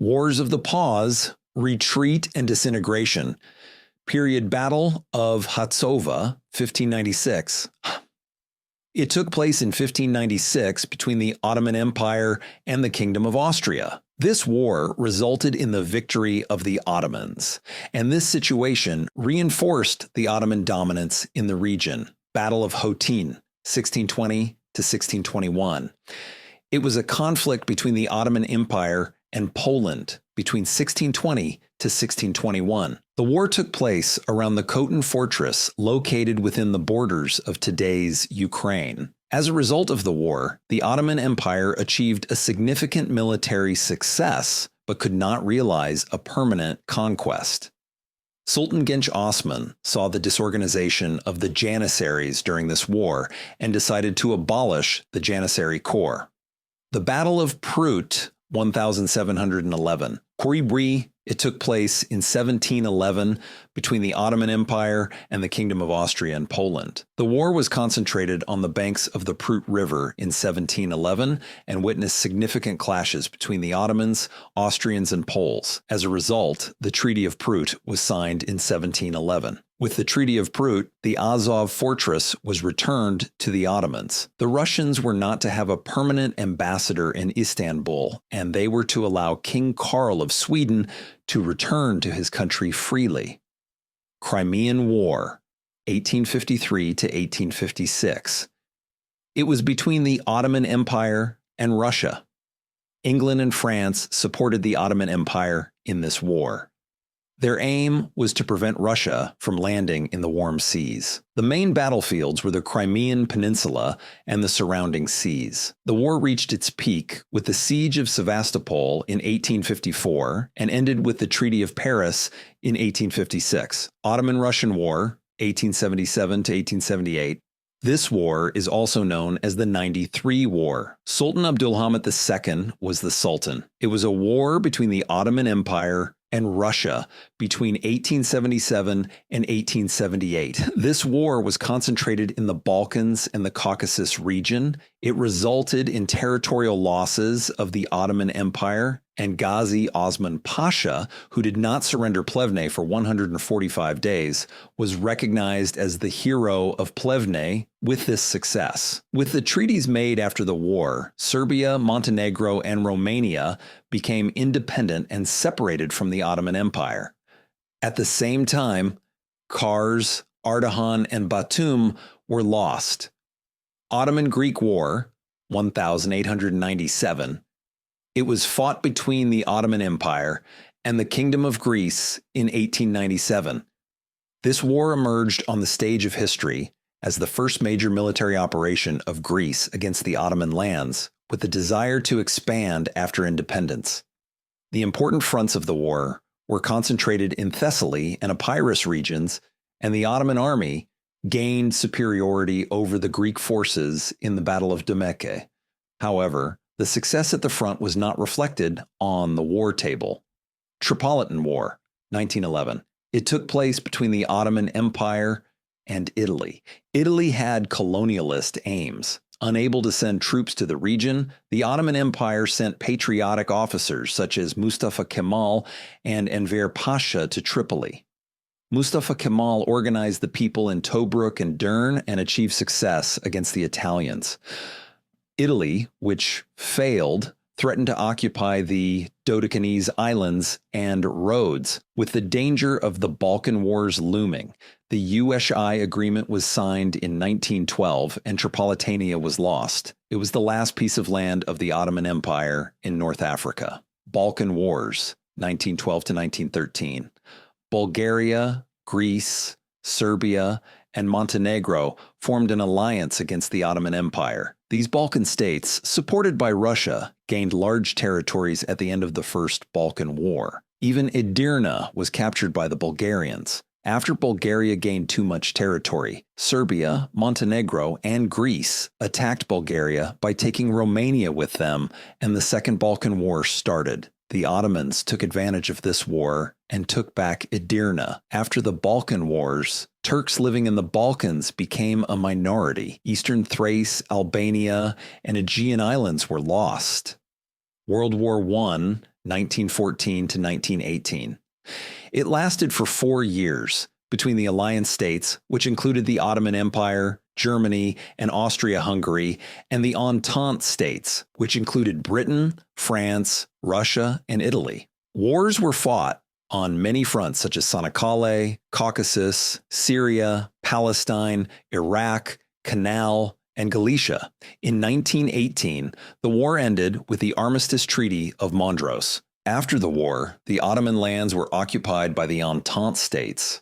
Wars of the Pause, Retreat and Disintegration. Period Battle of Hatzova, 1596. It took place in 1596 between the Ottoman Empire and the Kingdom of Austria. This war resulted in the victory of the Ottomans, and this situation reinforced the Ottoman dominance in the region. Battle of Hotin, 1620 to 1621. It was a conflict between the Ottoman Empire and Poland between 1620 to 1621. The war took place around the Khotin fortress located within the borders of today's Ukraine. As a result of the war, the Ottoman Empire achieved a significant military success, but could not realize a permanent conquest. Sultan Genç Osman saw the disorganization of the Janissaries during this war and decided to abolish the Janissary Corps. The Battle of Prut, 1711. Koribri, it took place in 1711 between the Ottoman Empire and the Kingdom of Austria and Poland. The war was concentrated on the banks of the Prut River in 1711 and witnessed significant clashes between the Ottomans, Austrians, and Poles. As a result, the Treaty of Prut was signed in 1711. With the Treaty of Prut, the Azov fortress was returned to the Ottomans. The Russians were not to have a permanent ambassador in Istanbul, and they were to allow King Karl of Sweden to return to his country freely. Crimean War, 1853 to 1856. It was between the Ottoman Empire and Russia. England and France supported the Ottoman Empire in this war. Their aim was to prevent Russia from landing in the warm seas. The main battlefields were the Crimean Peninsula and the surrounding seas. The war reached its peak with the Siege of Sevastopol in 1854 and ended with the Treaty of Paris in 1856. Ottoman-Russian War, 1877 to 1878. This war is also known as the 93 War. Sultan Abdulhamid II was the Sultan. It was a war between the Ottoman Empire and Russia between 1877 and 1878. This war was concentrated in the Balkans and the Caucasus region. It resulted in territorial losses of the Ottoman Empire, and Gazi Osman Pasha, who did not surrender Plevne for 145 days, was recognized as the hero of Plevne with this success. With the treaties made after the war, Serbia, Montenegro, and Romania became independent and separated from the Ottoman Empire. At the same time, Kars, Ardahan, and Batum were lost. Ottoman-Greek War, 1897. It was fought between the Ottoman Empire and the Kingdom of Greece in 1897. This war emerged on the stage of history as the first major military operation of Greece against the Ottoman lands, with the desire to expand after independence. The important fronts of the war were concentrated in Thessaly and Epirus regions, and the Ottoman army gained superiority over the Greek forces in the Battle of Demeke. However, the success at the front was not reflected on the war table. Tripolitan War, 1911. It took place between the Ottoman Empire and Italy. Italy had colonialist aims. Unable to send troops to the region, the Ottoman Empire sent patriotic officers such as Mustafa Kemal and Enver Pasha to Tripoli. Mustafa Kemal organized the people in Tobruk and Dern and achieved success against the Italians. Italy, which failed, threatened to occupy the Dodecanese Islands and Rhodes, with the danger of the Balkan Wars looming. The SEYYAH-I agreement was signed in 1912, and Tripolitania was lost. It was the last piece of land of the Ottoman Empire in North Africa. Balkan Wars, 1912 to 1913. Bulgaria, Greece, Serbia, and Montenegro formed an alliance against the Ottoman Empire. These Balkan states, supported by Russia, gained large territories at the end of the First Balkan War. Even Edirne was captured by the Bulgarians. After Bulgaria gained too much territory, Serbia, Montenegro, and Greece attacked Bulgaria by taking Romania with them, and the Second Balkan War started. The Ottomans took advantage of this war and took back Edirne. After the Balkan Wars, Turks living in the Balkans became a minority. Eastern Thrace, Albania, and Aegean Islands were lost. World War I, 1914 to 1918. It lasted for 4 years between the Alliance states, which included the Ottoman Empire, Germany, and Austria-Hungary, and the Entente states, which included Britain, France, Russia, and Italy. Wars were fought on many fronts such as Sanakkale, Caucasus, Syria, Palestine, Iraq, Canal, and Galicia. In 1918, the war ended with the Armistice Treaty of Mondros. After the war, the Ottoman lands were occupied by the Entente states.